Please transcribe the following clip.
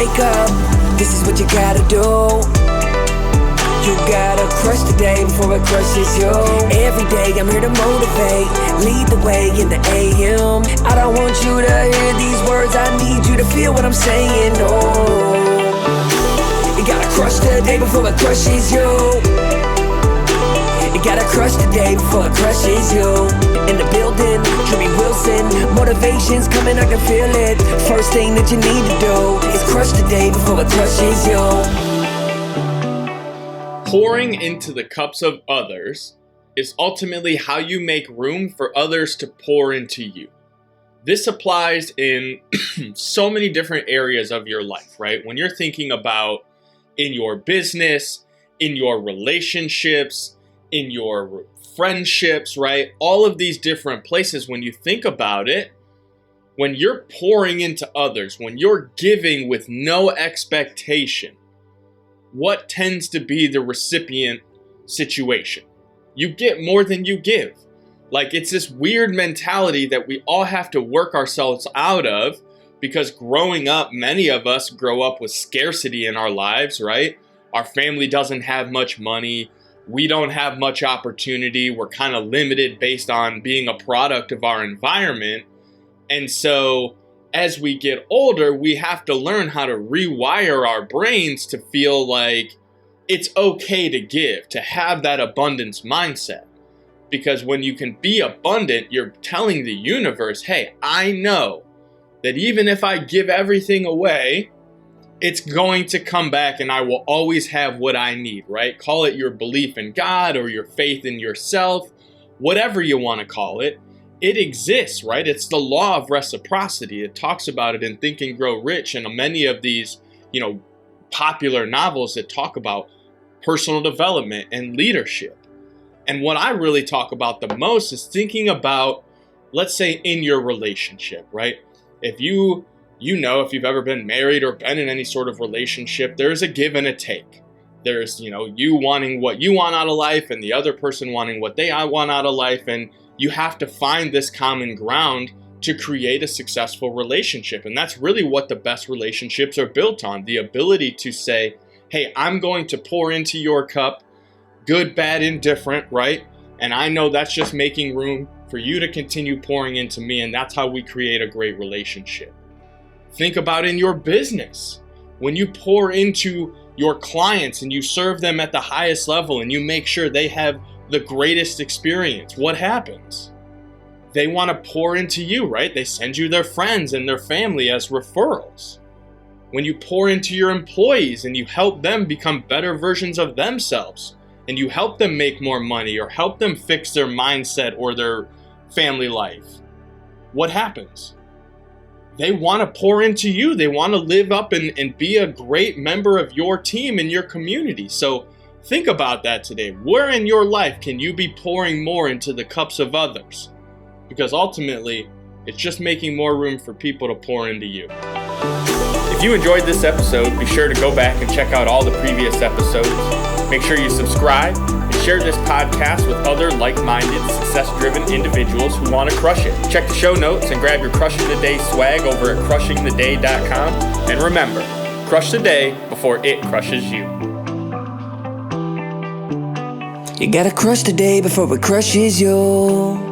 wake up, this is what you gotta do. You gotta crush the day before it crushes you. Every day I'm here to motivate, lead the way in the AM. I don't want you to hear these words, I need you to feel what I'm saying. Oh, you gotta crush the day before it crushes you. You gotta crush the day before it crushes you. In the building, Drewbie, motivation's coming, I can feel it. First thing that you need to do is crush the day before it crushes you. Pouring into the cups of others is ultimately how you make room for others to pour into you. This applies in so many different areas of your life, right? When you're thinking about in your business, in your relationships, in your friendships, right? All of these different places, when you think about it, when you're pouring into others, when you're giving with no expectation, what tends to be the recipient situation? You get more than you give. Like, it's this weird mentality that we all have to work ourselves out of, because growing up, many of us grow up with scarcity in our lives, right? Our family doesn't have much money. We don't have much opportunity. We're kind of limited based on being a product of our environment. And so as we get older, we have to learn how to rewire our brains to feel like it's okay to give, to have that abundance mindset. Because when you can be abundant, you're telling the universe, hey, I know that even if I give everything away, it's going to come back and I will always have what I need, right? Call it your belief in God or your faith in yourself, whatever you want to call it. It exists, right? It's the law of reciprocity. It talks about it in Think and Grow Rich and many of these, popular novels that talk about personal development and leadership. And what I really talk about the most is thinking about, let's say, in your relationship, right? If if you've ever been married or been in any sort of relationship, there's a give and a take. There's, you wanting what you want out of life and the other person wanting what they want out of life. And you have to find this common ground to create a successful relationship. And that's really what the best relationships are built on. The ability to say, hey, I'm going to pour into your cup, good, bad, indifferent, right? And I know that's just making room for you to continue pouring into me. And that's how we create a great relationship. Think about in your business. When you pour into your clients and you serve them at the highest level and you make sure they have the greatest experience, what happens? They want to pour into you, right? They send you their friends and their family as referrals. When you pour into your employees and you help them become better versions of themselves and you help them make more money or help them fix their mindset or their family life, what happens? They want to pour into you. They want to live up and be a great member of your team and your community. So think about that today. Where in your life can you be pouring more into the cups of others? Because ultimately, it's just making more room for people to pour into you. If you enjoyed this episode, be sure to go back and check out all the previous episodes. Make sure you subscribe and share this podcast with other like-minded, success-driven individuals who want to crush it. Check the show notes and grab your Crushing the Day swag over at crushingtheday.com. And remember, crush the day before it crushes you. You gotta crush the day before it crushes you.